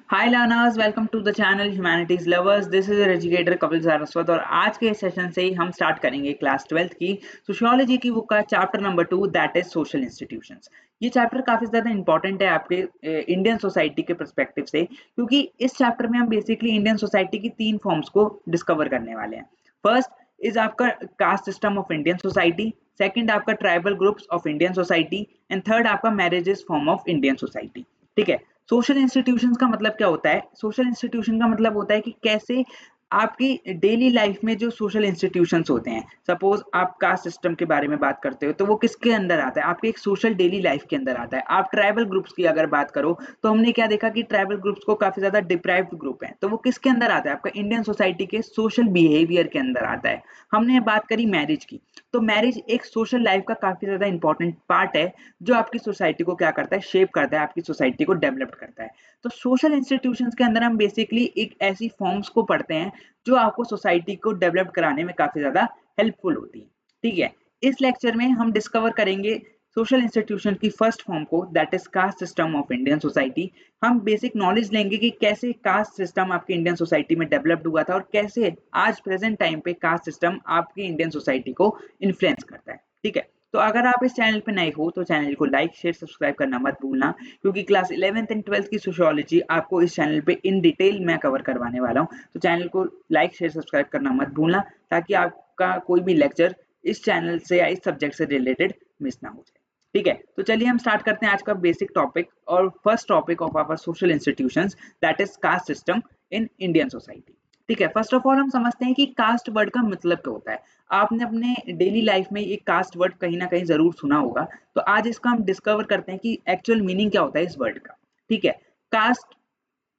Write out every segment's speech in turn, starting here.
Hi learners, welcome to the channel humanities lovers. This is educator Kapil Saraswat और आज के session से ही हम स्टार्ट करेंगे क्लास 12th की सोशियोलॉजी की बुक का chapter number 2 that is social institutions. ये चैप्टर काफी ज्यादा इंपॉर्टेंट है आपके इंडियन सोसाइटी के पर्सपेक्टिव से, क्योंकि इस चैप्टर में हम बेसिकली इंडियन सोसाइटी की 3 फॉर्म्स को डिस्कवर करने वाले हैं। फर्स्ट इज आपका caste system of Indian society, second आपका tribal groups of Indian society and third आपका marriages form of Indian society. ठीक है। सोशल इंस्टीट्यूशंस का मतलब क्या होता है? सोशल इंस्टीट्यूशन का मतलब होता है कि कैसे आपकी डेली लाइफ में जो सोशल इंस्टीट्यूशंस होते हैं, सपोज आप कास्ट सिस्टम के बारे में बात करते हो तो वो किसके अंदर आता है? आपके एक सोशल डेली लाइफ के अंदर आता है। आप ट्राइबल ग्रुप्स की अगर बात करो तो हमने क्या देखा कि ट्राइबल ग्रुप्स को काफी ज्यादा डिप्राइव्ड ग्रुप है, तो वो किसके अंदर आता है? आपका इंडियन सोसाइटी के सोशल बिहेवियर के अंदर आता है। हमने बात करी मैरिज की, तो मैरिज एक सोशल लाइफ का काफी ज्यादा इंपॉर्टेंट पार्ट है जो आपकी सोसाइटी को क्या करता है? शेप करता है, आपकी सोसाइटी को डेवलप करता है। तो सोशल इंस्टीट्यूशंस के अंदर हम बेसिकली एक ऐसी फॉर्म्स को पढ़ते हैं जो आपको सोसाइटी को डेवलप कराने में काफी ज्यादा हेल्पफुल होती है। ठीक है। इस लेक्चर में हम डिस्कवर करेंगे सोशल इंस्टीट्यूशन की फर्स्ट फॉर्म को, that is caste system of Indian society. हम बेसिक नॉलेज लेंगे कि कैसे कास्ट सिस्टम आपकी इंडियन सोसाइटी में डेवलप्ड हुआ था और कैसे आज प्रेजेंट टाइम पे कास्ट सिस्टम आपकी इंडियन सोसाइटी को इन्फ्लुएंस करता है। ठीक है। तो अगर आप इस चैनल पे नए हो तो चैनल को लाइक शेयर सब्सक्राइब करना मत भूलना, क्योंकि क्लास 11th एंड 12th की सोशियोलॉजी आपको इस चैनल पे इन डिटेल मैं कवर करवाने वाला हूँ। तो चैनल को लाइक शेयर सब्सक्राइब करना मत भूलना, ताकि आपका कोई भी लेक्चर इस चैनल से या इस सब्जेक्ट से रिलेटेड मिस ना हो जाए। ठीक है। तो चलिए हम स्टार्ट करते हैं आज का बेसिक टॉपिक और first topic of our social institutions, that is caste system in Indian society. ठीक है। फर्स्ट ऑफ ऑल हम समझते हैं कि कास्ट वर्ड का मतलब क्या होता है। आपने अपने डेली लाइफ में एक कास्ट वर्ड कहीं ना कहीं जरूर सुना होगा, तो आज इसका हम डिस्कवर करते हैं कि एक्चुअल मीनिंग क्या होता है इस वर्ड का। ठीक है। कास्ट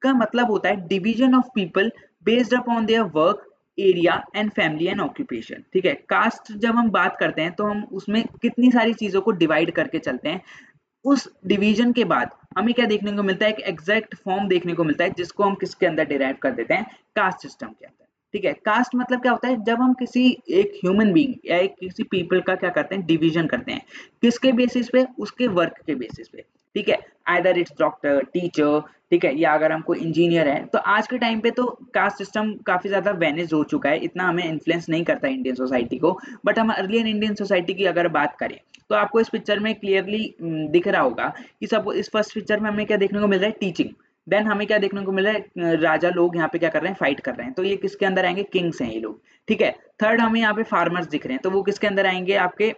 का मतलब होता है division of people based upon their work area and family and occupation. ठीक है। कास्ट जब हम बात करते हैं तो हम उसमें कितनी सारी चीजों को डिवाइड करके चलते हैं। उस डिवीजन के बाद हमें क्या देखने को मिलता है? एक एग्जैक्ट फॉर्म देखने को मिलता है जिसको हम किसके अंदर डिराइव कर देते हैं? कास्ट सिस्टम के अंदर। ठीक है। कास्ट मतलब क्या होता है? जब हम किसी एक ह्यूमन बीइंग या एक किसी पीपल का क्या करते हैं? डिवीजन करते हैं। किसके बेसिस पे? उसके वर्क के बेसिस पे। ठीक है। आइदर इट्स डॉक्टर, टीचर, ठीक है, या अगर हम कोई इंजीनियर है। तो आज के टाइम पे तो कास्ट सिस्टम काफी ज्यादा वेनिज हो चुका है, इतना हमें इन्फ्लुएंस नहीं करता इंडियन सोसाइटी को। बट हम अर्लियर इंडियन सोसाइटी की अगर बात करें तो आपको इस पिक्चर में क्लियरली दिख रहा होगा कि सब इस फर्स्ट पिक्चर में हमें क्या देखने को मिल रहा है? टीचिंग। देन हमें क्या देखने को मिल रहा है? राजा लोग यहाँ पे क्या कर रहे हैं? फाइट कर रहे हैं। तो ये किसके अंदर आएंगे? किंग्स हैं ये लोग। ठीक है। थर्ड हमें यहाँ पे फार्मर्स दिख रहे हैं, तो वो किसके अंदर आएंगे? आपके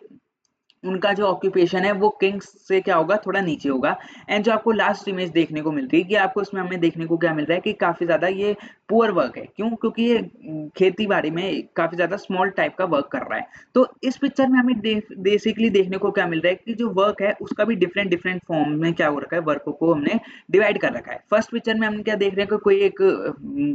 उनका जो ऑक्यूपेशन है वो किंग्स से क्या होगा? थोड़ा नीचे होगा। एंड जो आपको लास्ट इमेज देखने को मिल रही है कि आपको इसमें हमें देखने को क्या मिल रहा है कि काफी ज्यादा ये पुअर वर्क है। क्यों? क्योंकि ये खेती बाड़ी में काफी ज्यादा स्मॉल टाइप का वर्क कर रहा है। तो इस पिक्चर में हमें बेसिकली देखने को क्या मिल रहा है कि जो वर्क है उसका भी डिफरेंट डिफरेंट फॉर्म में क्या हो रखा है? वर्कों को हमने डिवाइड कर रखा है। फर्स्ट पिक्चर में हम क्या देख रहे हैं कि कोई एक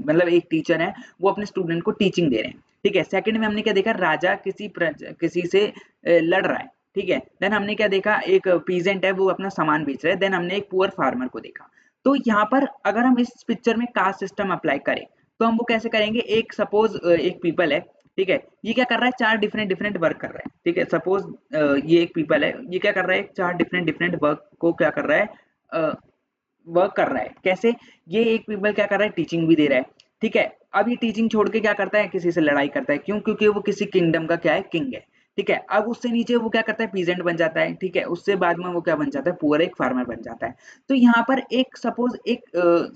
मतलब एक टीचर है, वो अपने स्टूडेंट को टीचिंग दे रहे हैं। ठीक है। सेकंड में हमने क्या देखा? राजा किसी से लड़ रहा है। ठीक है। देन हमने क्या देखा? एक पीजेंट है, वो अपना सामान बेच रहा है। देन हमने एक पुअर फार्मर को देखा। तो यहाँ पर अगर हम इस पिक्चर में कास्ट सिस्टम अप्लाई करें तो हम वो कैसे करेंगे? एक सपोज एक पीपल है। ठीक है। ये क्या कर रहा है? चार डिफरेंट डिफरेंट वर्क कर रहा है। ठीक है। सपोज ये एक पीपल है, ये क्या कर रहा है? चार डिफरेंट डिफरेंट वर्क को क्या कर रहा है? वर्क कर रहा है। कैसे? ये एक पीपल क्या कर रहा है? टीचिंग भी दे रहा है। ठीक है। अब ये टीचिंग छोड़ के क्या करता है? किसी से लड़ाई करता है। क्यों? क्योंकि वो किसी किंगडम का क्या है? किंग है। ठीक है। अब उससे नीचे वो क्या करता है? पीजेंट बन जाता है। ठीक है। उससे बाद में वो क्या बन जाता है? पुअर एक फार्मर बन जाता है। तो यहाँ पर एक सपोज एक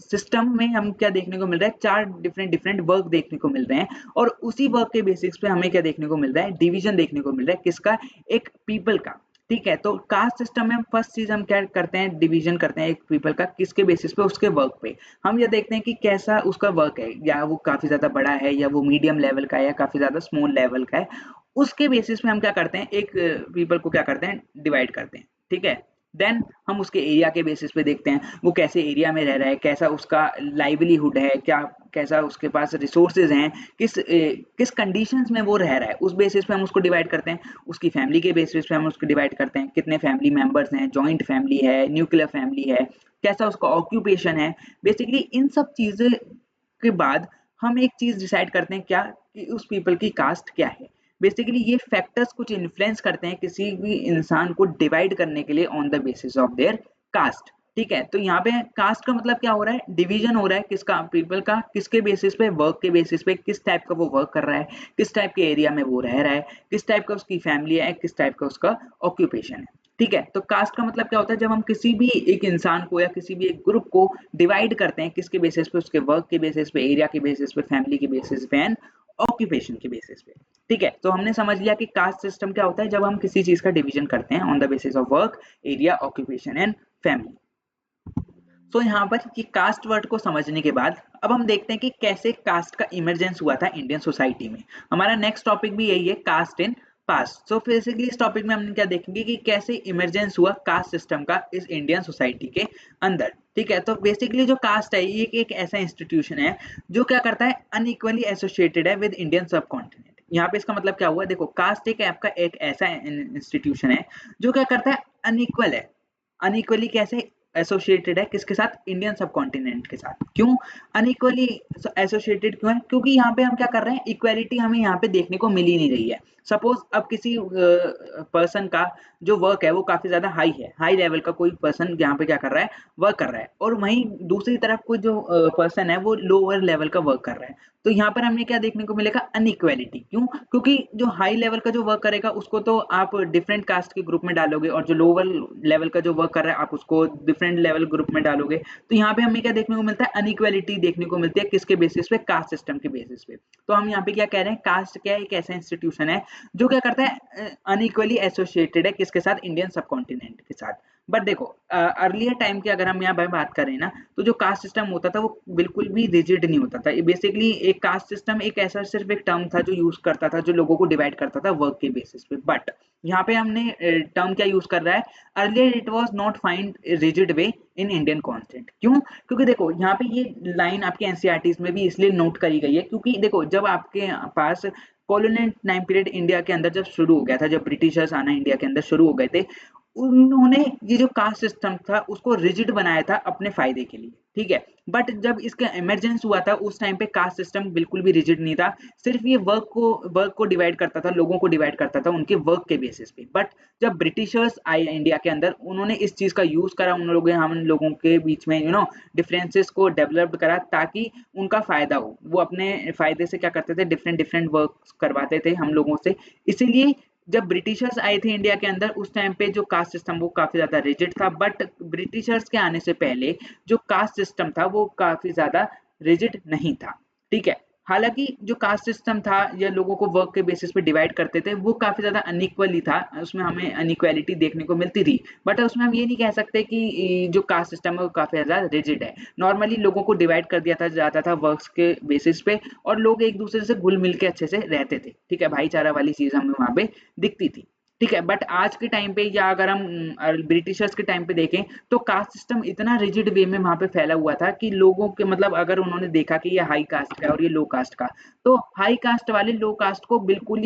सिस्टम में हम क्या देखने को मिल रहा है? चार डिफरेंट डिफरेंट वर्क देखने को मिल रहे हैं और उसी वर्क के बेसिस पे हमें क्या देखने को मिल रहा है? डिवीजन देखने को मिल रहा है। किसका? एक पीपल का। ठीक है। तो कास्ट सिस्टम में फर्स्ट चीज हम क्या करते हैं? डिवीजन करते हैं एक पीपल का। किसके बेसिस पे? उसके वर्क पे। हम ये देखते हैं कि कैसा उसका वर्क है, या वो काफी ज्यादा बड़ा है, या वो मीडियम लेवल का है, या काफी ज्यादा स्मॉल लेवल का है। उसके बेसिस पे हम क्या करते हैं? एक पीपल को क्या करते हैं? डिवाइड करते हैं। ठीक है। देन हम उसके एरिया के बेसिस पे देखते हैं वो कैसे एरिया में रह रहा है, कैसा उसका लाइवलीहुड है, क्या कैसा उसके पास रिसोर्सेज हैं, किस कंडीशंस में वो रह रहा है, उस बेसिस पे हम उसको डिवाइड करते हैं। उसकी फैमिली के बेसिस पे हम उसको डिवाइड करते हैं, कितने फैमिली मेंबर्स हैं, जॉइंट फैमिली है, न्यूक्लियर फैमिली है, कैसा उसका ऑक्यूपेशन है। बेसिकली इन सब चीजें के बाद हम एक चीज डिसाइड करते हैं, क्या? कि उस पीपल की कास्ट क्या है। बेसिकली ये फैक्टर्स कुछ इन्फ्लुएंस करते हैं किसी भी इंसान को डिवाइड करने के लिए on the basis of their caste. ठीक है। तो यहाँ पे कास्ट का मतलब क्या हो रहा है, डिवीजन हो रहा है किसका, पीपल का, किसके बेसिस पे, वर्क के बेसिस पे, किस टाइप का वो वर्क कर रहा है, किस टाइप के एरिया में वो रह रहा है, किस टाइप का उसकी फैमिली है, किस टाइप का उसका ऑक्यूपेशन है। ठीक है। तो कास्ट का मतलब क्या होता है, जब हम किसी भी एक इंसान को या किसी भी एक ग्रुप को डिवाइड करते हैं, किसके बेसिस पे, उसके वर्क के बेसिस पे, एरिया के बेसिस पे, फैमिली के बेसिस पे एंड ऑक्यूपेशन के बेसिस पे। ठीक है। तो हमने समझ लिया कि कास्ट सिस्टम क्या होता है, जब हम किसी चीज का डिवीजन करते हैं on the basis of work, area, occupation and family. तो यहाँ पर कि कास्ट वर्ड को समझने के बाद अब हम देखते हैं कि कैसे कास्ट का इमरजेंस हुआ था इंडियन सोसाइटी में। हमारा नेक्स्ट टॉपिक भी यही है, caste in past. So basically इस टॉपिक में हम क्या देखेंगे कि कैसे इमरजेंस हुआ कास्ट सिस्टम का इस इंडियन सोसाइटी के अंदर। ठीक है। तो बेसिकली जो कास्ट है ये एक ऐसा इंस्टीट्यूशन है जो क्या करता है, अनइक्वली एसोसिएटेड है विद इंडियन सब कॉन्टिनेंट। यहाँ पे इसका मतलब क्या हुआ, देखो कास्ट एक आपका एक ऐसा इंस्टीट्यूशन है जो क्या करता है, अनइक्वल है। अनइक्वली कैसे एसोसिएटेड है, किसके साथ, इंडियन सब कॉन्टिनेंट के साथ। क्यों अनइक्वली एसोसिएटेड क्यों है, क्योंकि यहाँ पे हम क्या कर रहे हैं, इक्वालिटी हमें यहाँ पे देखने को मिल ही नहीं रही है। सपोज अब किसी पर्सन का जो वर्क है वो काफी ज्यादा हाई है, हाई लेवल का कोई पर्सन यहाँ पे क्या कर रहा है, वर्क कर रहा है, और वहीं दूसरी तरफ कोई जो पर्सन है वो लोअर लेवल का वर्क कर रहा है। तो यहाँ पर हमें क्या देखने को मिलेगा, अनइक्वालिटी। क्यों, क्योंकि जो हाई लेवल का जो वर्क करेगा उसको तो आप डिफरेंट कास्ट के ग्रुप में डालोगे, और जो लोअर लेवल का जो वर्क कर रहा है आप उसको डिफरेंट लेवल ग्रुप में डालोगे। तो यहाँ पे हमें क्या देखने को मिलता है, अनइक्वालिटी देखने को मिलती है, किसके बेसिस पे, कास्ट सिस्टम के बेसिस पे। तो हम यहाँ पे क्या कह रहे हैं, कास्ट क्या है, एक ऐसा इंस्टीट्यूशन है जो क्या करता है, अनइक्वली एसोसिएटेड है किसके साथ, इंडियन सब कॉन्टिनेंट के साथ। बट देखो अर्लियर टाइम की अगर हम यहाँ पर बात करें ना, तो जो कास्ट सिस्टम होता था वो बिल्कुल भी रिजिड नहीं होता था। बेसिकली एक कास्ट सिस्टम एक ऐसा सिर्फ एक टर्म था जो यूज करता था, जो लोगों को डिवाइड करता था वर्क के बेसिस पे। बट यहाँ पे हमने टर्म क्या यूज कर रहा है, earlier it was not find rigid way in Indian concept. क्यों, क्योंकि देखो यहाँ पे ये लाइन आपके एनसीईआरटीज में भी इसलिए नोट करी गई है क्योंकि देखो जब आपके पास कॉलोनियल टाइम पीरियड इंडिया के अंदर जब शुरू हो गया था, जब ब्रिटिशर्स आना इंडिया के अंदर शुरू हो गए थे, उन्होंने ये जो कास्ट सिस्टम था उसको रिजिड बनाया था अपने फायदे के लिए। ठीक है। बट जब इसका इमरजेंस हुआ था उस टाइम पे कास्ट सिस्टम बिल्कुल भी रिजिड नहीं था, सिर्फ ये वर्क को डिवाइड करता था, लोगों को डिवाइड करता था उनके वर्क के बेसिस पे। बट जब ब्रिटिशर्स आए इंडिया के अंदर, उन्होंने इस चीज का यूज करा, उन लोगों हम लोगों के बीच में डिफरेंसेस को डेवलप करा ताकि उनका फायदा हो। वो अपने फायदे से क्या करते थे, डिफरेंट डिफरेंट वर्क करवाते थे हम लोगों से। इसीलिए जब ब्रिटिशर्स आए थे इंडिया के अंदर उस टाइम पे जो कास्ट सिस्टम वो काफी ज्यादा रिजिड था। बट ब्रिटिशर्स के आने से पहले जो कास्ट सिस्टम था वो काफी ज्यादा रिजिड नहीं था। ठीक है। हालांकि जो कास्ट सिस्टम था या लोगों को वर्क के बेसिस पे डिवाइड करते थे वो काफी ज्यादा अनइक्वली था, उसमें हमें अनइक्वालिटी देखने को मिलती थी। बट उसमें हम ये नहीं कह सकते कि जो कास्ट सिस्टम है वो काफी ज्यादा रिजिड है। नॉर्मली लोगों को डिवाइड कर दिया था जाता था वर्क्स के बेसिस पे, और लोग एक दूसरे से घुल मिल के अच्छे से रहते थे। ठीक है, भाईचारा वाली चीज हमें वहां पे दिखती थी। ठीक है। बट आज के टाइम पे या अगर हम ब्रिटिशर्स के टाइम पे देखें तो कास्ट सिस्टम इतना रिजिड वे में वहां पे फैला हुआ था कि लोगों के मतलब अगर उन्होंने देखा कि ये हाई कास्ट का है और ये लो कास्ट का, तो हाई कास्ट वाले लो कास्ट को बिल्कुल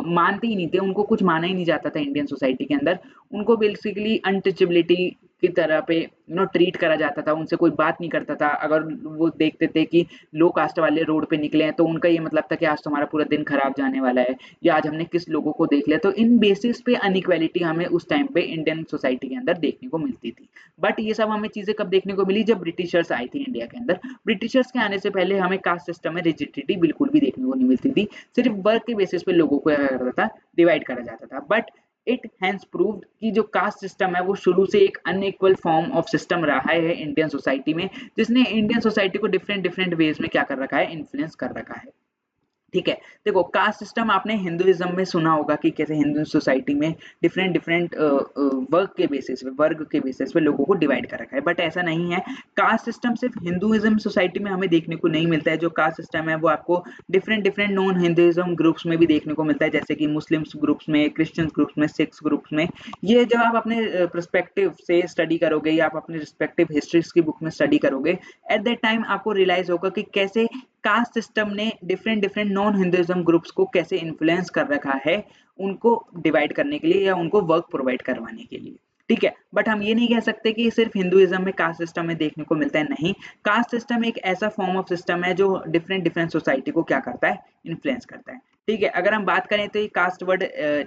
मानते ही नहीं थे, उनको कुछ माना ही नहीं जाता था इंडियन सोसाइटी के अंदर। उनको बेसिकली अनटचेबिलिटी की तरह पे ट्रीट करा जाता था, उनसे कोई बात नहीं करता था। अगर वो देखते थे कि लो कास्ट वाले रोड पे निकले हैं तो उनका ये मतलब था कि आज तुम्हारा पूरा दिन खराब जाने वाला है, या आज हमने किस लोगों को देख लिया। तो इन बेसिस पे अनइक्वालिटी हमें उस टाइम पे इंडियन सोसाइटी के अंदर देखने को मिलती थी। बट ये सब हमें चीजें कब देखने को मिली, जब ब्रिटिशर्स आई थी इंडिया के अंदर। ब्रिटिशर्स के आने से पहले हमें कास्ट सिस्टम में रिजिडिटी बिल्कुल भी देखने को नहीं मिलती थी, सिर्फ वर्क के बेसिस पे लोगों को क्या करता था, डिवाइड करा जाता था। बट इट हैज प्रूव्ड कि जो कास्ट सिस्टम है वो शुरू से एक अनइक्वल फॉर्म ऑफ सिस्टम रहा है इंडियन सोसाइटी में, जिसने इंडियन सोसाइटी को डिफरेंट डिफरेंट वेज में क्या कर रखा है, इन्फ्लुएंस कर रखा है। ठीक है। देखो कास्ट सिस्टम आपने हिंदुइज्म में सुना होगा कि कैसे हिंदू सोसाइटी में डिफरेंट डिफरेंट वर्क के बेसिस पे, वर्ग के बेसिस पे लोगों को डिवाइड कर रखा है। बट ऐसा नहीं है, कास्ट सिस्टम सिर्फ हिंदुइज्म सोसाइटी में हमें देखने को नहीं मिलता है। जो कास्ट सिस्टम है वो आपको different different non Hinduism groups में भी देखने को मिलता है, जैसे कि मुस्लिम्स ग्रुप्स में, क्रिश्चियंस ग्रुप्स में, सिख्स ग्रुप्स में। ये जब आप अपने परस्पेक्टिव से स्टडी करोगे या आप अपने रिस्पेक्टिव हिस्ट्रीज की बुक में स्टडी करोगे, एट दैट टाइम आपको रियलाइज होगा कि कैसे कास्ट सिस्टम ने different different non Hinduism groups को कैसे इन्फ्लुएंस कर रखा है, उनको डिवाइड करने के लिए या उनको वर्क प्रोवाइड करवाने के लिए। ठीक है। बट हम ये नहीं कह सकते कि सिर्फ हिंदुइज्म में कास्ट सिस्टम में देखने को मिलता है, नहीं। कास्ट सिस्टम एक ऐसा फॉर्म ऑफ सिस्टम है जो डिफरेंट डिफरेंट सोसाइटी को क्या करता है, इन्फ्लुएंस करता है। ठीक है। अगर हम बात करें तो ये कास्ट वर्ड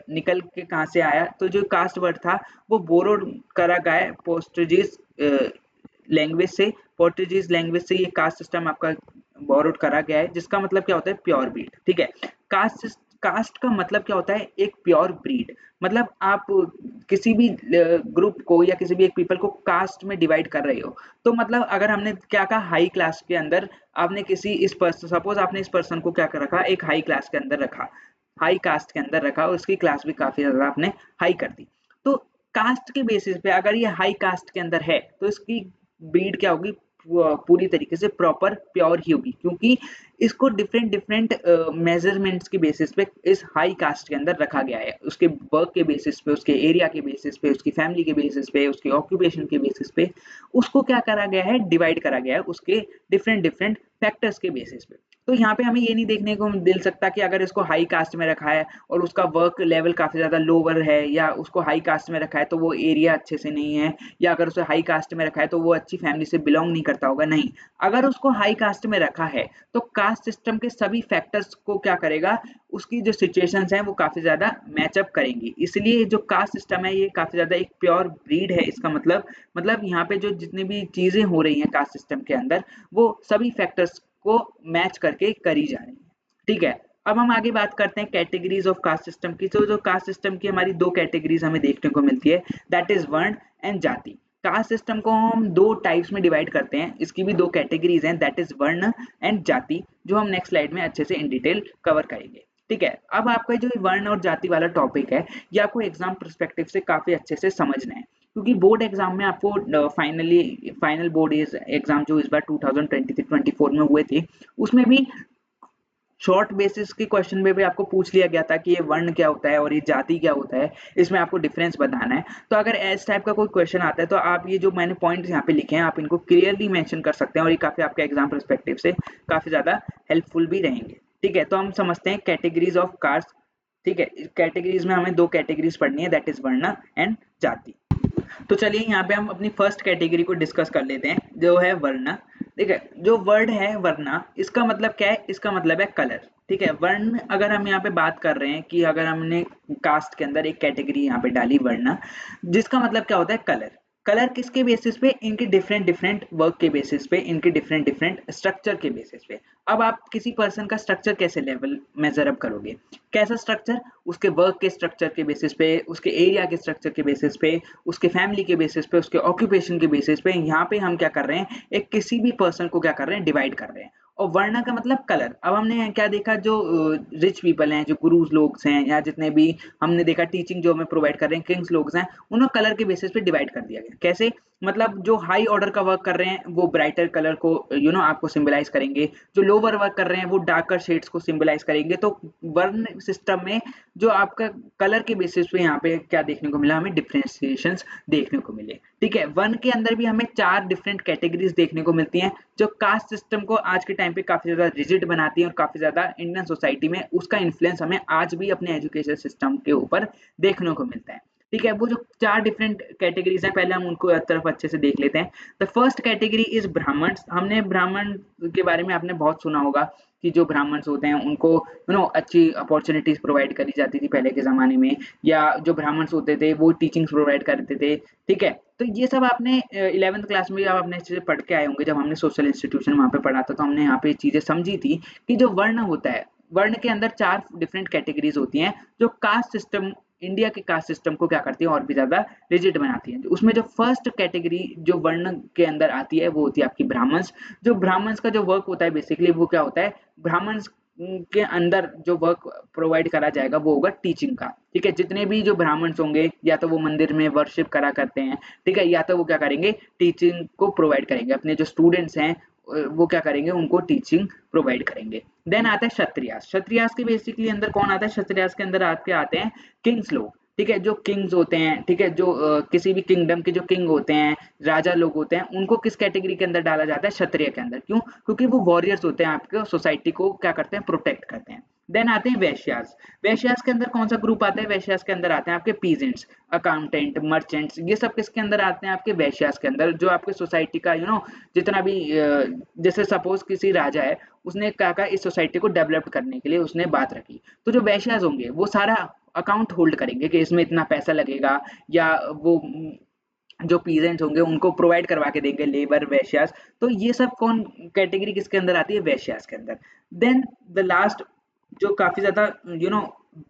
निकल के कहाँ से आया, तो जो कास्ट वर्ड था वो बोरो करा गया पोर्टुगीज लैंग्वेज से, पोर्टुगीज लैंग्वेज से ये कास्ट सिस्टम आपका बोरोड करा गया है, जिसका मतलब क्या होता है प्योर ब्रीड। ठीक है, कास्ट का मतलब क्या होता है एक प्योर ब्रीड, मतलब आप किसी भी ग्रुप को या किसी भी एक पीपल को कास्ट में डिवाइड कर रहे हो, तो मतलब अगर हमने क्या कहा हाई क्लास के अंदर आपने किसी इस पर्सन, सपोज आपने इस पर्सन को क्या कर रखा एक हाई क्लास के अंदर रखा, हाई कास्ट के अंदर रखा, उसकी क्लास भी काफी ज्यादा आपने हाई कर दी, तो कास्ट के बेसिस पे अगर ये हाई कास्ट के अंदर है तो इसकी ब्रीड क्या होगी पूरी तरीके से प्रॉपर प्योर ही होगी, क्योंकि इसको डिफरेंट डिफरेंट मेजरमेंट्स के बेसिस पे इस हाई कास्ट के अंदर रखा गया है, उसके वर्क के बेसिस पे, उसके एरिया के बेसिस पे, उसकी फैमिली के बेसिस पे, उसके ऑक्यूपेशन के बेसिस पे उसको क्या करा गया है डिवाइड करा गया है उसके डिफरेंट डिफरेंट फैक्टर्स के बेसिस पे। तो यहाँ पे हमें ये नहीं देखने को मिल सकता कि अगर इसको हाई कास्ट में रखा है और उसका वर्क लेवल काफी ज्यादा लोअर है, या उसको हाई कास्ट में रखा है तो वो एरिया अच्छे से नहीं है, या अगर उसे हाई कास्ट में रखा है तो वो अच्छी फैमिली से बिलोंग नहीं करता होगा, नहीं। अगर उसको हाई कास्ट में रखा है तो कास्ट सिस्टम के सभी फैक्टर्स को क्या करेगा, उसकी जो सिचुएशंस हैं वो काफी ज्यादा मैचअप करेंगी, इसलिए जो कास्ट सिस्टम है ये काफी ज्यादा एक प्योर ब्रीड है। इसका मतलब यहाँ पे जो जितनी भी चीजें हो रही हैं कास्ट सिस्टम के अंदर वो सभी फैक्टर्स को मैच करके करी जा रही है। ठीक है, अब हम आगे बात करते हैं कैटेगरीज ऑफ कास्ट सिस्टम की। तो जो कास्ट सिस्टम की हमारी दो कैटेगरीज हमें देखने को मिलती है, दैट इज वर्ण एंड जाति। कास्ट सिस्टम को हम दो टाइप्स में डिवाइड करते हैं, इसकी भी दो कैटेगरीज हैं, दैट इज वर्ण एंड जाति, जो हम नेक्स्ट स्लाइड में अच्छे से इन डिटेल कवर करेंगे। ठीक है, अब आपका जो वर्ण और जाति वाला टॉपिक है ये आपको एग्जाम परस्पेक्टिव से काफी अच्छे से समझना है, क्योंकि बोर्ड एग्जाम में आपको फाइनल बोर्ड एग्जाम जो इस बार 2023-24 में हुए थे उसमें भी शॉर्ट बेसिस के क्वेश्चन में भी आपको पूछ लिया गया था कि ये वर्ण क्या होता है और ये जाति क्या होता है, इसमें आपको डिफरेंस बताना है। तो अगर इस टाइप का कोई क्वेश्चन आता है तो आप ये जो मैंने पॉइंट्स यहाँ पे लिखे हैं आप इनको क्लियरली मेंशन कर सकते हैं और ये काफी आपके एग्जाम परस्पेक्टिव से काफी ज्यादा हेल्पफुल भी रहेंगे। ठीक है, तो हम समझते हैं कैटेगरीज ऑफ कास्ट। ठीक है, कैटेगरीज में हमें दो कैटेगरीज पढ़नी है, दैट इज वर्ण एंड जाति। तो चलिए यहाँ पे हम अपनी फर्स्ट कैटेगरी को डिस्कस कर लेते हैं जो है वर्ण। ठीक है, जो वर्ड है वर्ण, इसका मतलब क्या है, इसका मतलब है कलर। ठीक है, वर्ण अगर हम यहाँ पे बात कर रहे हैं कि अगर हमने कास्ट के अंदर एक कैटेगरी यहाँ पे डाली वर्ण, जिसका मतलब क्या होता है कलर। कलर किसके बेसिस पे, इनके डिफरेंट डिफरेंट वर्क के बेसिस पे, इनके डिफरेंट डिफरेंट स्ट्रक्चर के बेसिस पे। अब आप किसी पर्सन का स्ट्रक्चर कैसे लेवल मेजर अप करोगे, कैसा स्ट्रक्चर, उसके वर्क के स्ट्रक्चर के बेसिस पे, उसके एरिया के स्ट्रक्चर के बेसिस पे, उसके फैमिली के बेसिस पे, उसके ऑक्यूपेशन के बेसिस पे। यहाँ पे हम क्या कर रहे हैं, एक किसी भी पर्सन को क्या कर रहे हैं डिवाइड कर रहे हैं। और वर्ण का मतलब कलर। अब हमने क्या देखा, जो रिच पीपल हैं, जो गुरुज लोग हैं, या जितने भी हमने देखा टीचिंग जो हमें प्रोवाइड कर रहे हैं किंग्स लोग हैं, उन्हें कलर के बेसिस पे डिवाइड कर दिया गया। कैसे, मतलब जो हाई ऑर्डर का वर्क कर रहे हैं वो ब्राइटर कलर को आपको सिंबलाइज करेंगे, जो लोअर वर्क कर रहे हैं वो डार्कर शेड्स को सिंबलाइज करेंगे। तो वर्ण सिस्टम में जो आपका कलर के बेसिस पे यहाँ पे क्या देखने को मिला, हमें डिफरेंशिएशंस देखने को मिले। ठीक है, वर्ण के अंदर भी हमें चार डिफरेंट कैटेगरीज देखने को मिलती हैं, जो कास्ट सिस्टम को आज के टाइम पे काफी ज्यादा रिजिड बनाती है और काफी ज्यादा इंडियन सोसाइटी में उसका इन्फ्लुएंस हमें आज भी अपने एजुकेशन सिस्टम के ऊपर देखने को मिलता है। ठीक है, वो जो चार डिफरेंट कैटेगरीज हैं पहले हम उनको तरफ अच्छे से देख लेते हैं। The first category is Brahmins. हमने ब्राह्मण के बारे में आपने बहुत सुना होगा कि जो ब्राह्मण्स होते हैं उनको अच्छी अपॉर्चुनिटीज प्रोवाइड करी जाती थी पहले के जमाने में, या जो ब्राह्मण्स होते थे वो टीचिंग्स प्रोवाइड करते थे। ठीक है, तो ये सब आपने 11th क्लास में आप अपने अच्छे से पढ़ के आए होंगे, जब हमने सोशल इंस्टीट्यूशन वहाँ पे पढ़ा था तो हमने यहाँ पे चीजें समझी थी कि जो वर्ण होता है, वर्ण के अंदर चार डिफरेंट कैटेगरीज होती हैं जो कास्ट सिस्टम, इंडिया के कास्ट सिस्टम को क्या करती है और भी ज्यादा रिजिड बनाती है। उसमें जो फर्स्ट कैटेगरी जो वर्ण के अंदर आती है वो होती है आपकी ब्राह्मण्स। जो ब्राह्मण्स का जो वर्क होता है बेसिकली वो क्या होता है, ब्राह्मण्स के अंदर जो वर्क प्रोवाइड करा जाएगा वो होगा टीचिंग का। ठीक है, जितने भी जो ब्राह्मण्स होंगे या तो वो मंदिर में वर्शिप करा करते हैं, ठीक है, या तो वो क्या करेंगे टीचिंग को प्रोवाइड करेंगे, अपने जो स्टूडेंट्स हैं वो क्या करेंगे उनको टीचिंग प्रोवाइड करेंगे। देन आता है क्षत्रियास। क्षत्रियास के बेसिकली अंदर कौन आता है, क्षत्रियास के अंदर आपके आते हैं किंग्स लोग। ठीक है, जो किंग्स होते हैं, ठीक है, जो किसी भी किंगडम के जो किंग होते हैं, राजा लोग होते हैं, उनको किस कैटेगरी के अंदर डाला जाता है, क्षत्रिय के अंदर। क्यों, क्योंकि वो वॉरियर्स होते हैं, आपके सोसाइटी को क्या करते हैं, प्रोटेक्ट करते हैं। देन आते हैं वैश्यास। वैश्यास के अंदर कौन सा ग्रुप आता है, वैश्यास के अंदर आते हैं आपके पीजेंट्स, अकाउंटेंट, मर्चेंट्स, ये सब किसके अंदर आते हैं, आपके वैश्यास के अंदर। जो आपके सोसाइटी का जितना भी जैसे सपोज किसी राजा है, उसने क्या कहा, इस सोसाइटी को डेवलप करने के लिए उसने बात रखी, तो जो वैश्यास होंगे वो सारा अकाउंट होल्ड करेंगे कि इसमें इतना पैसा लगेगा, या वो जो पीजेंट्स होंगे उनको प्रोवाइड करवा के देंगे, लेबर, वैश्यास। तो ये सब कौन कैटेगरी किसके अंदर आती है? वैश्यास के अंदर। देन द लास्ट जो काफी ज्यादा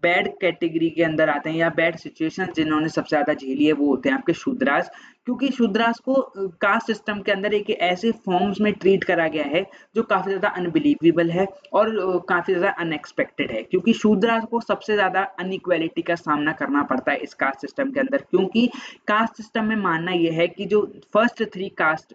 बैड कैटेगरी के अंदर आते हैं या बैड सिचुएशन जिन्होंने सबसे ज्यादा झेली है, वो होते हैं आपके शूद्रास। क्योंकि शूद्रास को कास्ट सिस्टम के अंदर एक ऐसे फॉर्म्स में ट्रीट करा गया है जो काफी ज्यादा अनबिलीवेबल है और काफी ज्यादा अनएक्सपेक्टेड है, क्योंकि शूद्रास को सबसे ज्यादा अनइक्वालिटी का सामना करना पड़ता है इस कास्ट सिस्टम के अंदर। क्योंकि कास्ट सिस्टम में मानना यह है कि जो फर्स्ट 3 कास्ट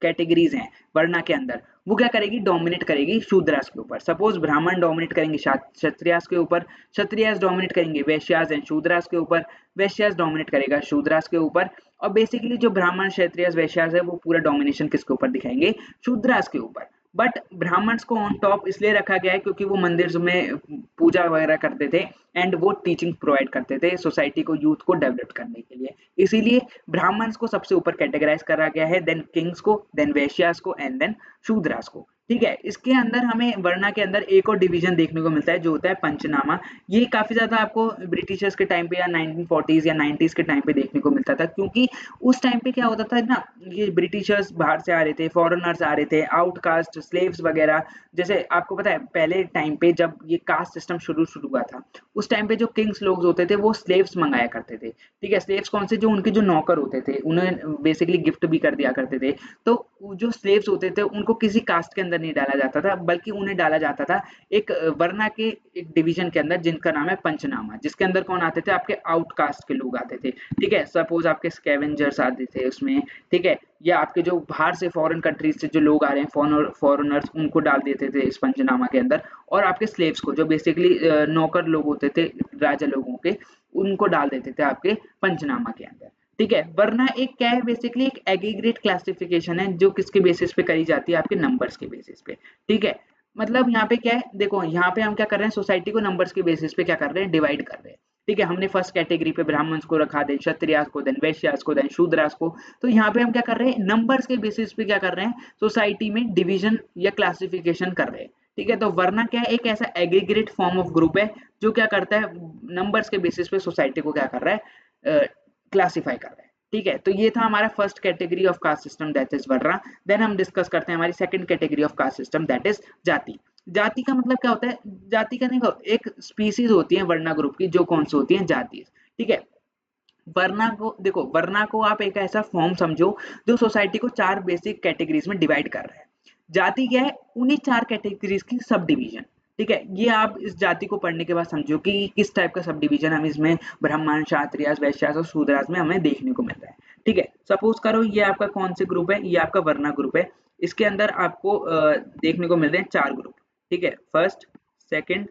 कैटेगरीज हैं वर्णा के अंदर, वो क्या करेगी? डोमिनेट करेगी शूद्रास के ऊपर। सपोज ब्राह्मण डोमिनेट करेंगे क्षत्रियास के ऊपर, क्षत्रियास डोमिनेट करेंगे वैश्यास एंड शूद्रास के ऊपर, वैश्यास डोमिनेट करेगा शूद्रास के ऊपर। और बेसिकली जो ब्राह्मण, क्षत्रियास, वैश्यास है वो पूरा डोमिनेशन किसके ऊपर दिखाएंगे? शूद्रास के ऊपर। बट ब्राह्मण्स को ऑन टॉप इसलिए रखा गया है क्योंकि वो मंदिर में पूजा वगैरह करते थे एंड वो टीचिंग प्रोवाइड करते थे सोसाइटी को, यूथ को डेवलप करने के लिए। इसीलिए ब्राह्मण्स को सबसे ऊपर कैटेगराइज करा गया है, देन किंग्स को, देन वैश्यास को एंड देन शूद्रास को। ठीक है, इसके अंदर हमें वर्णा के अंदर एक और डिवीजन देखने को मिलता है जो होता है पंचनामा। ये काफी ज्यादा आपको ब्रिटिशर्स के टाइम पे या 1940s या 90s के टाइम पे देखने को मिलता था, क्योंकि उस टाइम पे क्या होता था ना, ये ब्रिटिशर्स बाहर से आ रहे थे, फॉरेनर्स आ रहे थे, आउटकास्ट, स्लेव्स वगैरह। जैसे आपको पता है पहले टाइम पे जब ये कास्ट सिस्टम शुरू शुरू हुआ था, उस टाइम पे जो किंग्स लोग होते थे वो स्लेव्स मंगाया करते थे। ठीक है, स्लेव्स कौन से? जो उनके जो नौकर होते थे, उन्हें बेसिकली गिफ्ट भी कर दिया करते थे। तो जो स्लेव्स होते थे उनको किसी कास्ट के अंदर नहीं डाला जाता था, बल्कि उन्हें डाला जाता था एक वर्णा के एक डिवीजन के अंदर जिनका नाम है पंचनामा, जिसके अंदर कौन आते थे? आपके आउटकास्ट के लोग आते थे। ठीक है, सपोज आपके स्कैवेंजर्स आते थे उसमें। ठीक है, या आपके जो बाहर से फॉरेन कंट्रीज से जो लोग आ रहे हैं, फॉरेनर्स, उनको डाल देते थे इस पंचनामा के अंदर। और आपके स्लेव्स को, जो बेसिकली नौकर लोग होते थे राजा लोगों के, उनको डाल देते थे आपके पंचनामा के अंदर। ठीक है, वरना एक क्या है? बेसिकली एक एग्रीगेट क्लासिफिकेशन है जो किसके बेसिस पे करी जाती है? आपके नंबर्स के बेसिस पे। ठीक है, मतलब यहाँ पे क्या है, देखो यहाँ पे हम क्या कर रहे हैं? सोसाइटी को नंबर्स के बेसिस पे क्या कर रहे हैं? डिवाइड कर रहे हैं। ठीक है, हमने फर्स्ट कैटेगरी पे ब्राह्मण्स को रखा, देन क्षत्रियास को, देन वैश्यास को, देन शूद्रास को। तो यहाँ पे हम क्या कर रहे हैं? नंबर्स के बेसिस पे क्या कर रहे हैं? सोसाइटी में डिवीजन या क्लासिफिकेशन कर रहे हैं। ठीक है, तो वरना क्या है? एक ऐसा एग्रीगेट फॉर्म ऑफ ग्रुप है जो क्या करता है? नंबर्स के बेसिस पे सोसाइटी को क्या कर रहा है? क्लासिफाई कर रहा है। ठीक है, तो ये था हमारा first category of caste system, that is varna. Then हम डिस्कस करते हैं हमारी second category of caste system, that is jati. जाति का मतलब क्या होता है? जाति का नहीं, एक स्पीसीज होती है वर्णा ग्रुप की, जो कौन सी होती है? जाति। ठीक है, वरना को देखो, वरना को आप एक ऐसा फॉर्म समझो जो सोसाइटी को 4 बेसिक कैटेगरीज में डिवाइड कर रहा है। जाति क्या है? उन्हीं 4 कैटेगरीज की सब डिवीजन। ठीक है, ये आप इस जाति को पढ़ने के बाद समझो कि किस टाइप का सब डिवीजन हम इसमें ब्राह्मण, क्षत्रिय, वैश्य और शूद्रास में हमें देखने को मिल रहा है। ठीक है, सपोज करो ये आपका कौन से ग्रुप है? ये आपका वर्णा ग्रुप है। इसके अंदर आपको देखने को मिल रहे हैं 4 ग्रुप। ठीक है, फर्स्ट, सेकंड,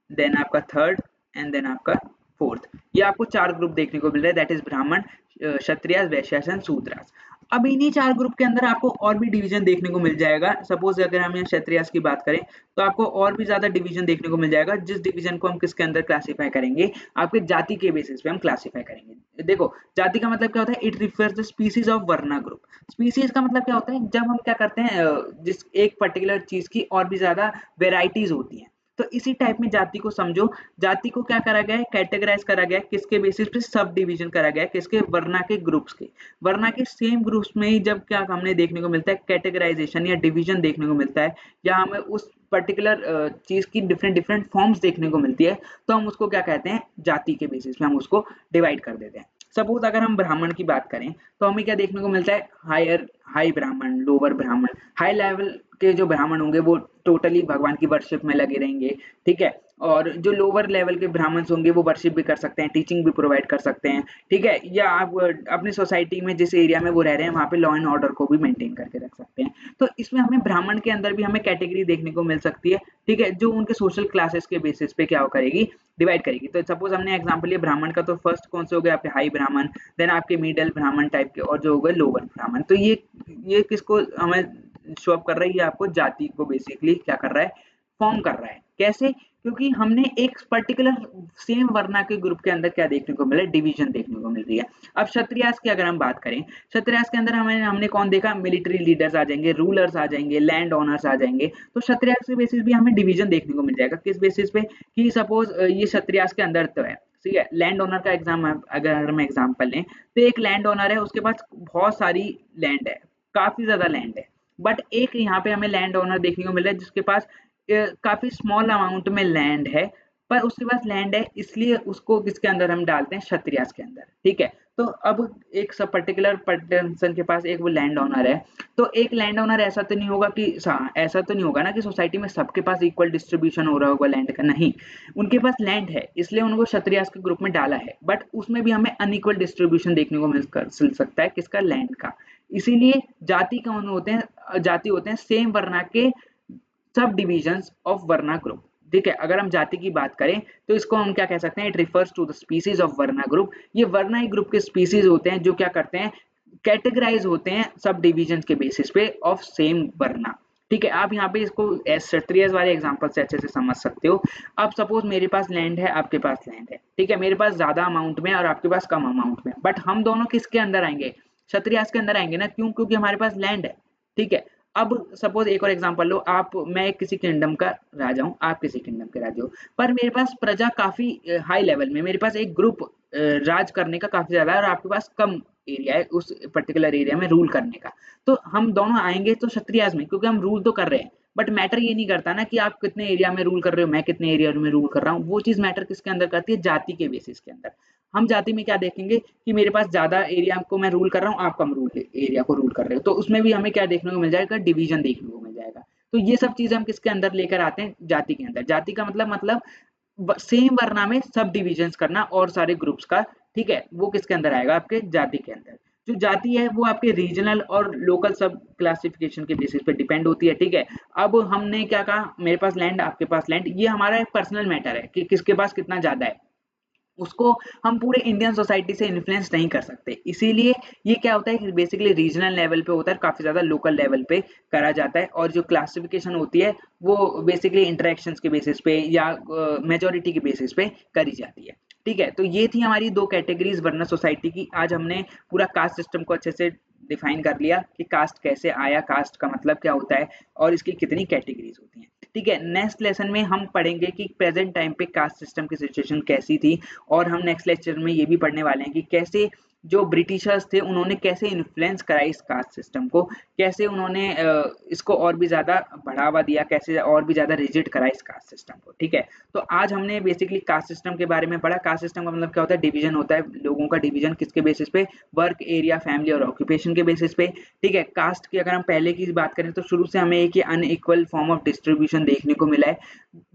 देन आपका थर्ड एंड देन आपका फोर्थ। ये आपको 4 ग्रुप देखने को मिल रहे हैं, दैट इज ब्राह्मण, क्षत्रिय, वैश्य एंड शूद्रास। अब इन्हीं 4 ग्रुप के अंदर आपको और भी डिवीजन देखने को मिल जाएगा। सपोज अगर हम यहाँ क्षत्रियास की बात करें तो आपको और भी ज्यादा डिवीजन देखने को मिल जाएगा, जिस डिवीजन को हम किसके अंदर क्लासीफाई करेंगे? आपके जाति के बेसिस पे हम क्लासीफाई करेंगे। देखो, जाति का मतलब क्या होता है? It refers the species of varna group. Species का मतलब क्या होता है? जब हम क्या करते हैं, जिस एक पर्टिकुलर चीज की और भी ज्यादा वेराइटीज होती हैं। तो इसी टाइप में जाति को समझो। जाति को क्या करा गया है? कैटेगराइज करा गया है, किसके बेसिस पे? सब डिवीजन करा गया है, किसके? वर्ना के ग्रुप्स के। वर्ना के सेम ग्रुप्स में ही जब क्या हमने देखने को मिलता है? कैटेगराइजेशन या डिवीजन देखने को मिलता है, या हमें उस पर्टिकुलर चीज की डिफरेंट डिफरेंट फॉर्म्स देखने को मिलती है, तो हम उसको क्या कहते हैं? जाति के बेसिस पे हम उसको डिवाइड कर देते हैं। सपोज अगर हम ब्राह्मण की बात करें तो हमें क्या देखने को मिलता है? हाई ब्राह्मण, लोअर ब्राह्मण। हाई लेवल के जो ब्राह्मण होंगे वो टोटली भगवान की वर्शिप में लगे रहेंगे। ठीक है, और जो लोअर लेवल के ब्राह्मण होंगे वो वर्शिप भी कर सकते हैं, टीचिंग भी प्रोवाइड कर सकते हैं। ठीक है, या आप अपनी सोसाइटी में जिस एरिया में वो रह रहे हैं वहां पे लॉ एंड ऑर्डर को भी मेंटेन करके रख सकते हैं। तो इसमें हमें ब्राह्मण के अंदर भी हमें कैटेगरी देखने को मिल सकती है। ठीक है, जो उनके सोशल क्लासेस के बेसिस पे क्या करेगी? डिवाइड करेगी। तो सपोज हमने एग्जांपल लिया ब्राह्मण का, तो फर्स्ट कौन से हो गए? आपके हाई ब्राह्मण, देन आपके मिडिल ब्राह्मण टाइप के, और जो हो गए लोअर ब्राह्मण। तो ये किसको हमें शो अप कर रहा है? ये आपको जाति को बेसिकली क्या कर रहा है? फॉर्म कर रहा है। कैसे? क्योंकि हमने एक पर्टिकुलर सेम वर्ना के ग्रुप के अंदर क्या देखने को मिला? डिवीजन देखने को मिल रही है। अब क्षत्रियास की अगर हम बात करें, क्षत्रियास के अंदर हमने कौन देखा? मिलिट्री लीडर्स आ जाएंगे, रूलर्स आ जाएंगे, लैंड ओनर्स आ जाएंगे। तो क्षत्रियास के बेसिस भी हमें डिवीजन देखने को मिल जाएगा। किस बेसिस पे? कि सपोज ये क्षत्रियास के अंदर तो है, ठीक है, लैंड ओनर का एग्जाम अगर हम एग्जांपल लें तो एक लैंड ओनर है, उसके पास बहुत सारी लैंड है, काफी ज्यादा लैंड है, बट एक यहाँ पे हमें लैंड ओनर देखने को मिल रहा है जिसके पास काफी स्मॉल अमाउंट में लैंड है, पर उसके पास लैंड है इसलिए उसको किसके अंदर हम डालते हैं, क्षत्रियास के अंदर। ठीक है, तो अब एक सब पर्टिकुलर पर्सन के पास एक वो लैंड ओनर है, तो एक लैंड ओनर ऐसा तो नहीं होगा कि ऐसा तो नहीं होगा ना कि सोसाइटी में सबके पास इक्वल डिस्ट्रीब्यूशन हो रहा होगा लैंड का, नहीं, उनके पास लैंड है इसलिए उनको क्षत्रियास के ग्रुप में डाला है, बट उसमें भी हमें अनइक्वल डिस्ट्रीब्यूशन देखने को मिल सकता है किसका, लैंड का। इसीलिए जाति कौन होते हैं, जाति होते हैं सेम वर्ना के सब डिविजन्स ऑफ वर्ना ग्रुप। ठीक है, अगर हम जाति की बात करें तो इसको हम क्या कह सकते हैं, it refers to the species of varna group. ये वर्ना ही ग्रुप के स्पीसीज होते हैं जो क्या करते हैं, कैटेगराइज होते हैं सब डिविजन के बेसिस पे ऑफ सेम वर्ना। ठीक है, आप यहाँ पे इसको क्षत्रिय वाले एग्जांपल से अच्छे से समझ सकते हो। अब सपोज मेरे पास लैंड है, आपके पास लैंड है, ठीक है, मेरे पास ज्यादा अमाउंट में और आपके पास कम अमाउंट में, बट हम दोनों किसके अंदर आएंगे, क्षत्रिय के अंदर आएंगे ना, क्यों, क्योंकि हमारे पास लैंड है। ठीक है, अब सपोज एक और एग्जांपल लो, आप, मैं किसी किंगडम का राजा हूँ, आप किसी किंगडम के राजा हो, पर मेरे पास प्रजा काफी हाई लेवल में, मेरे पास एक ग्रुप राज करने का काफी ज्यादा है और आपके पास कम एरिया है उस पर्टिकुलर एरिया में रूल करने का, तो हम दोनों आएंगे तो क्षत्रियाज में, क्योंकि हम रूल तो कर रहे हैं, बट मैटर ये नहीं करता ना कि आप कितने एरिया में रूल कर रहे हो, मैं कितने एरिया में रूल कर रहा हूँ, वो चीज मैटर किसके अंदर करती है, जाति के बेसिस के अंदर। हम जाति में क्या देखेंगे कि मेरे पास ज्यादा एरिया को मैं रूल कर रहा हूँ, आप कम रूल एरिया को रूल कर रहे हो, तो उसमें भी हमें क्या देखने को मिल जाएगा, डिवीजन देखने को मिल जाएगा। तो ये सब चीजें हम किसके अंदर लेकर आते हैं, जाति के अंदर। जाति का मतलब सेम वर्ना में सब डिविजन्स करना और सारे ग्रुप्स का। ठीक है, वो किसके अंदर आएगा, आपके जाति के अंदर। जो जाति है वो आपके रीजनल और लोकल सब क्लासिफिकेशन के बेसिस पे डिपेंड होती है। ठीक है, अब हमने क्या कहा, मेरे पास लैंड, आपके पास लैंड, ये हमारा एक पर्सनल मैटर है कि किसके पास कितना ज्यादा है, उसको हम पूरे इंडियन सोसाइटी से इन्फ्लुएंस नहीं कर सकते। इसीलिए ये क्या होता है कि बेसिकली रीजनल लेवल पे होता है, काफी ज्यादा लोकल लेवल पे करा जाता है, और जो क्लासिफिकेशन होती है वो बेसिकली इंटरेक्शंस के बेसिस पे या मेजोरिटी के बेसिस पे करी जाती है। ठीक है, तो ये थी हमारी दो कैटेगरीज वर्ना सोसाइटी की। आज हमने पूरा कास्ट सिस्टम को अच्छे से डिफाइन कर लिया कि कास्ट कैसे आया, कास्ट का मतलब क्या होता है और इसकी कितनी कैटेगरीज होती हैं। ठीक है, नेक्स्ट लेसन में हम पढ़ेंगे कि प्रेजेंट टाइम पे कास्ट सिस्टम की सिचुएशन कैसी थी, और हम नेक्स्ट लेक्चर में ये भी पढ़ने वाले हैं कि कैसे जो ब्रिटिशर्स थे उन्होंने कैसे इन्फ्लुएंस करा इस कास्ट सिस्टम को, कैसे उन्होंने इसको और भी ज्यादा बढ़ावा दिया, कैसे और भी ज्यादा रिजिड करा इस कास्ट सिस्टम को। ठीक है, तो आज हमने बेसिकली कास्ट सिस्टम के बारे में पढ़ा। कास्ट सिस्टम का मतलब क्या होता है, डिवीजन होता है, लोगों का डिवीजन किसके बेसिस पे, वर्क एरिया, फैमिली और ऑक्यूपेशन के बेसिस पे। ठीक है, कास्ट की अगर हम पहले की बात करें तो शुरू से हमें एक अनइक्वल फॉर्म ऑफ डिस्ट्रीब्यूशन देखने को मिला है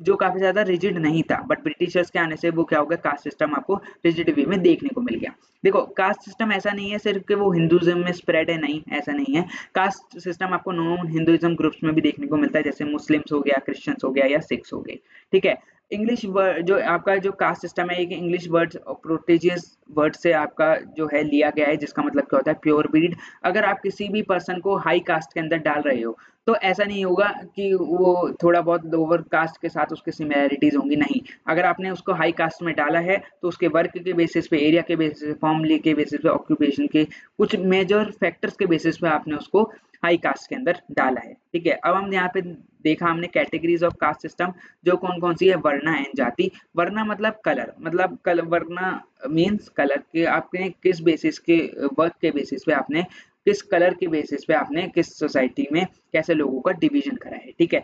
जो काफी ज्यादा रिजिड नहीं था, बट ब्रिटिशर्स के आने से वो क्या हो गया, कास्ट सिस्टम आपको रिजिड वे में देखने को मिल गया। देखो, कास्ट सिस्टम ऐसा नहीं है सिर्फ कि वो हिंदुइज्म में स्प्रेड है, नहीं, ऐसा नहीं है। कास्ट सिस्टम आपको नॉन हिंदुइज्म ग्रुप्स में भी देखने को मिलता है, जैसे मुस्लिम्स हो गया, क्रिश्चियंस हो गया या सिख्स हो गए। ठीक है, इंग्लिश वर्ड जो आपका जो कास्ट सिस्टम है, एक इंग्लिश वर्ड प्रोटेजियस वर्ड से आपका जो है लिया गया है, जिसका मतलब क्या होता है, प्योर ब्रीड। अगर आप किसी भी पर्सन को हाई कास्ट के अंदर डाल रहे हो तो ऐसा नहीं होगा कि वो थोड़ा बहुत लोअर कास्ट के साथ उसकी सिमिलैरिटीज होंगी, नहीं। अगर आपने उसको हाई कास्ट में डाला है तो उसके वर्क के बेसिस पे, एरिया के बेसिस पे, फॉर्मली के बेसिस पे, ऑक्यूपेशन के कुछ मेजर फैक्टर्स के बेसिस पे आपने उसको हाई कास्ट के अंदर डाला है। ठीक है, अब हम यहाँ पे देखा हमने कैटेगरीज ऑफ कास्ट सिस्टम, जो कौन कौन सी है, वर्ना एंड जाति। वर्ना मतलब कलर, मतलब वर्ना मीन्स कलर के आपने किस बेसिस के, वर्क के बेसिस पे आपने, किस कलर के बेसिस पे आपने किस सोसाइटी में कैसे लोगों का डिवीजन करा है। ठीक है,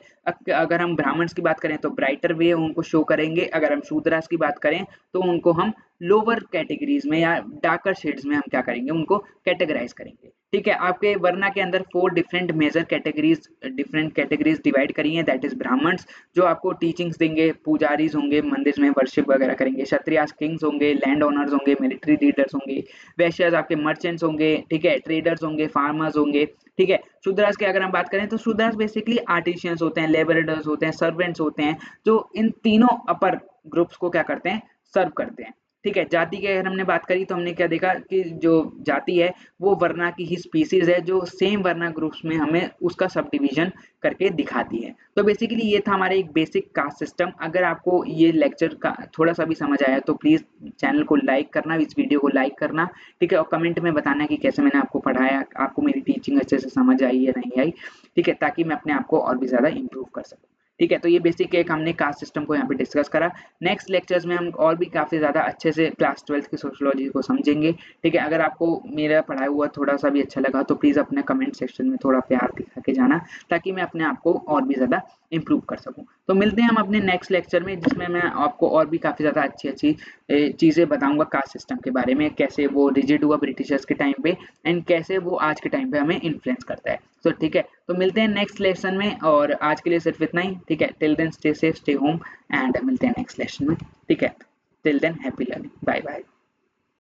अगर हम ब्राह्मण्स की बात करें तो ब्राइटर वे उनको शो करेंगे, अगर हम शूद्रास की बात करें तो उनको हम लोअर कैटेगरीज में या डार्कर शेड्स में हम क्या करेंगे, उनको कैटेगराइज करेंगे। ठीक है, आपके वर्ना के अंदर 4 different major categories, different categories divide करी हैं, दैट इज ब्राह्मण्स जो आपको टीचिंग्स देंगे, पुजारीज होंगे, मंदिर में वर्शिप वगैरह करेंगे, क्षत्रियास किंग्स होंगे, लैंड ओनर्स होंगे, मिलिट्री लीडर्स होंगे, वैश्यास आपके मर्चेंट्स होंगे, ठीक है, ट्रेडर्स होंगे, फार्मर्स होंगे। ठीक है, शूद्रास की अगर हम बात करें तो शूद्रास बेसिकली आर्टिशियंस होते हैं, लेबरर्स होते हैं, सर्वेंट्स होते हैं, जो इन तीनों अपर ग्रुप्स को क्या करते हैं, सर्व करते हैं। ठीक है, जाति की अगर हमने बात करी तो हमने क्या देखा कि जो जाति है वो वर्ना की ही स्पीसीज है जो सेम वर्ना ग्रुप्स में हमें उसका सब डिवीजन करके दिखाती है। तो बेसिकली ये था हमारा एक बेसिक कास्ट सिस्टम। अगर आपको ये लेक्चर का थोड़ा सा भी समझ आया तो प्लीज चैनल को लाइक करना, इस वीडियो को लाइक करना। ठीक है, और कमेंट में बताना कि कैसे मैंने आपको पढ़ाया, आपको मेरी टीचिंग अच्छे से समझ आई या नहीं आई। ठीक है, ताकि मैं अपने आप को और भी ज्यादा इम्प्रूव कर सकूँ। ठीक है, तो ये बेसिक एक हमने कास्ट सिस्टम को यहाँ पे डिस्कस करा। नेक्स्ट लेक्चर्स में हम और भी काफ़ी ज़्यादा अच्छे से क्लास 12th की सोशियोलॉजी को समझेंगे। ठीक है, अगर आपको मेरा पढ़ाया हुआ थोड़ा सा भी अच्छा लगा तो प्लीज़ अपने कमेंट सेक्शन में थोड़ा प्यार दिखा के जाना, ताकि मैं अपने आप को और भी ज़्यादा इम्प्रूव कर सकूँ। तो मिलते हैं हम अपने नेक्स्ट लेक्चर में, जिसमें मैं आपको और भी काफ़ी ज़्यादा अच्छी चीज़ें बताऊँगा कास्ट सिस्टम के बारे में, कैसे वो रिजिड हुआ ब्रिटिशर्स के टाइम पे एंड कैसे वो आज के टाइम पे हमें इन्फ्लुएंस करता है। तो ठीक है, तो मिलते हैं नेक्स्ट लेसन में, और आज के लिए सिर्फ इतना ही। ठीक है, till then stay safe, stay home, and मिलते हैं नेक्स्ट लेसन में। ठीक है, till then happy learning, bye bye.